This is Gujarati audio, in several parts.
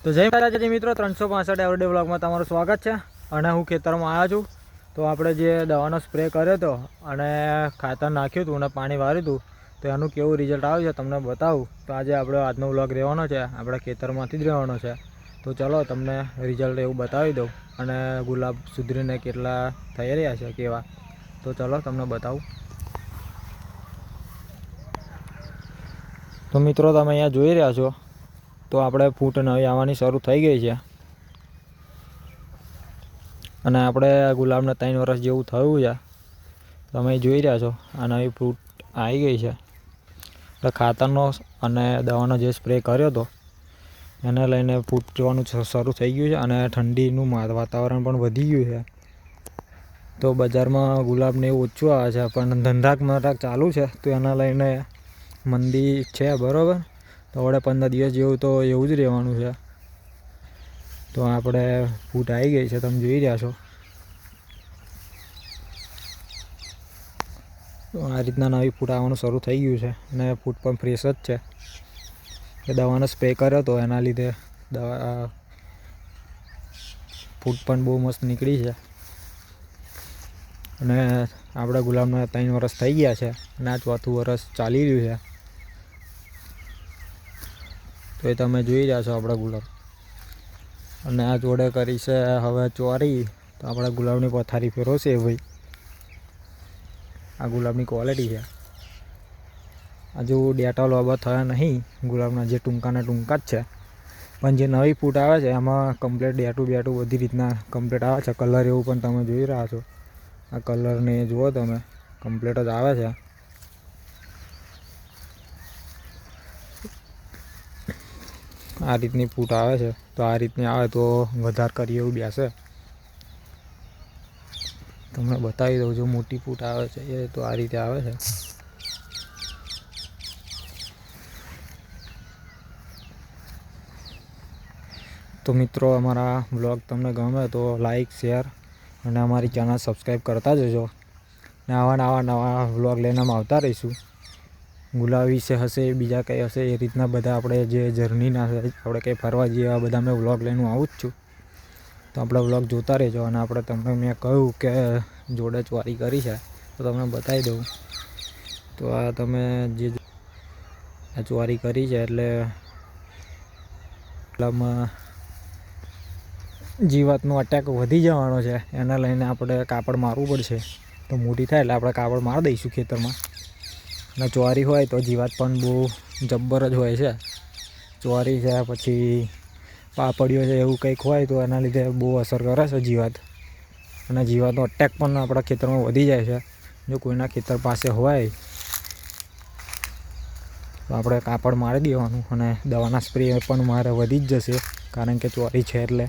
તો જય માતાજી મિત્રો, 365 એવરીડે વ્લોગમાં તમારું સ્વાગત છે। અને હું ખેતરમાં આવ્યો છું। તો આપણે જે દવાનો સ્પ્રે કર્યો હતો અને ખાતર નાખ્યું હતું અને પાણી વાર્યું હતું, તો એનું કેવું રિઝલ્ટ આવ્યું છે તમને બતાવું। તો આજે આપણે આજનો વ્લોગ રહેવાનો છે, આપણે ખેતરમાંથી જ રહેવાનો છે। તો ચલો તમને રિઝલ્ટ એવું બતાવી દઉં અને ગુલાબ સુધરીને કેટલા થઈ રહ્યા છે કેવા, તો ચલો તમને બતાવું। તો મિત્રો તમે અહીંયા જોઈ રહ્યા છો, તો આપણે ફૂટ નવી આવવાની શરૂ થઈ ગઈ છે અને આપણે ગુલાબને 3 વર્ષ જેવું થયું છે। તમે જોઈ રહ્યા છો આ નવી ફૂટ આવી ગઈ છે। એટલે ખાતરનો અને દવાનો જે સ્પ્રે કર્યો હતો એને લઈને ફૂટવાનું શરૂ થઈ ગયું છે અને ઠંડીનું વાતાવરણ પણ વધી ગયું છે। તો બજારમાં ગુલાબને એવું ઓછું આવે છે, પણ ધંધાક ચાલુ છે, તો એના લઈને મંદી છે બરાબર। તો વડે 15 દિવસ જેવું તો એવું જ રહેવાનું છે। તો આપણે ફૂટ આવી ગઈ છે, તમે જોઈ રહ્યા છો। તો આ રીતના નવી ફૂટ આવવાનું શરૂ થઈ ગયું છે અને ફૂટ પણ ફ્રેશ જ છે। એ દવાનો સ્પ્રે કર્યો તો એના લીધે ફૂટ પણ બહુ મસ્ત નીકળી છે અને આપણે ગુલાબના 3 વર્ષ થઈ ગયા છે અને આ 4થું વર્ષ ચાલી રહ્યું છે। તો એ તમે જોઈ રહ્યા છો આપણા ગુલાબ, અને આ જોડે કરી છે હવે ચોરી। તો આપણા ગુલાબની પથારી ફેરવશે ભાઈ, આ ગુલાબની ક્વોલિટી છે। હજુ ડેટોલ બાબત થયા નહીં, ગુલાબના જે ટૂંકાના ટૂંકા જ છે, પણ જે નવી ફૂટ આવે છે એમાં કમ્પ્લીટ બેટું બધી રીતના કમ્પ્લીટ આવે છે। કલર એવું પણ તમે જોઈ રહ્યા છો, આ કલરને જુઓ તમે, કમ્પ્લીટ જ આવે છે। આ રીતની ફૂટ આવે છે, તો આ રીતની આવે તો વધારે કરીએ એવું બેસે। તમને બતાવી દઉં, જો મોટી ફૂટ આવે છે એ તો આ રીતે આવે છે। તો મિત્રો અમારા વ્લોગ તમને ગમે તો લાઈક, શેર અને અમારી ચેનલ સબસ્ક્રાઈબ કરતા જજો ને નવા વ્લોગ લઈને અમે આવતા રહીશું। ગુલાબ વિશે હશે, બીજા કંઈ હશે, એ રીતના બધા આપણે જે જર્નીના આપણે કંઈ ફરવા જઈએ આ બધા મેં વ્લોગ લઈને આવું જ છું। તો આપણે વ્લોગ જોતા રહેજો અને આપણે તમને મેં કહ્યું કે જોડે ચોરી કરી છે તો તમને બતાવી દઉં। તો આ તમે જે ચોરી કરી છે એટલે ગુલાબમાં જીવાતનો અટેક વધી જવાનો છે, એના લઈને આપણે કાપડ મારવું પડશે। તો મોટી થાય એટલે આપણે કાપડ મારી દઈશું ખેતરમાં। અને ચોરી હોય તો જીવાત પણ બહુ જબ્બર જ હોય છે। ચોરી છે પછી પાપડીઓ છે, એવું કંઈક હોય તો એના લીધે બહુ અસર કરે છે જીવાત, અને જીવાતનો અટેક પણ આપણા ખેતરમાં વધી જાય છે। જો કોઈના ખેતર પાસે હોય તો આપણે કાપડ મારી દેવાનું અને દવાના સ્પ્રે પણ મારે વધી જ જશે, કારણ કે ચોરી છે એટલે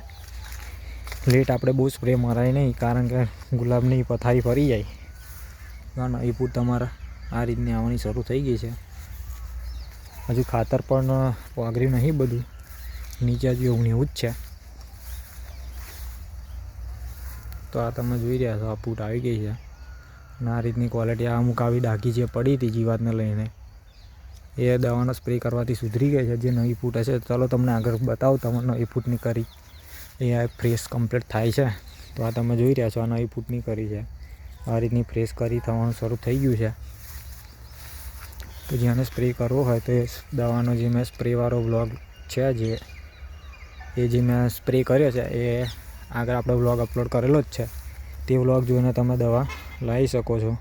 લેટ આપણે બહુ સ્પ્રે મારાય નહીં, કારણ કે ગુલાબની પથારી ફરી જાય। નવી ફૂટ તમારે આ રીતની આવવાની શરૂ થઈ ગઈ છે। હજુ ખાતર પણ વાગર્યું નહીં, બધું નીચે હજુ એવું જ છે। તો આ તમે જોઈ રહ્યા છો, આ ફૂટ આવી ગઈ છે અને આ રીતની ક્વોલિટી। આ અમુક આવી ડાઘી જે પડી હતી જીવાતને લઈને, એ દવાનો સ્પ્રે કરવાથી સુધરી ગઈ છે। જે નવી ફૂટ હશે, ચાલો તમને આગળ બતાવું તમે નવી ફૂટની કરી એ ફ્રેશ કમ્પ્લીટ થાય છે। તો આ તમે જોઈ રહ્યા છો, આ નવી ફૂટની કરી છે, આ રીતની ફ્રેશ કરી થવાનું શરૂ થઈ ગયું છે। તો જેને સ્પ્રે કરવો હોય તો એ દવાનો જે મેં સ્પ્રેવાળો વ્લોગ છે, જે મેં સ્પ્રે કર્યો છે એ આગળ આપણે વ્લોગ અપલોડ કરેલો જ છે। તે વ્લોગ જોઈને તમે દવા લાવી શકો છો।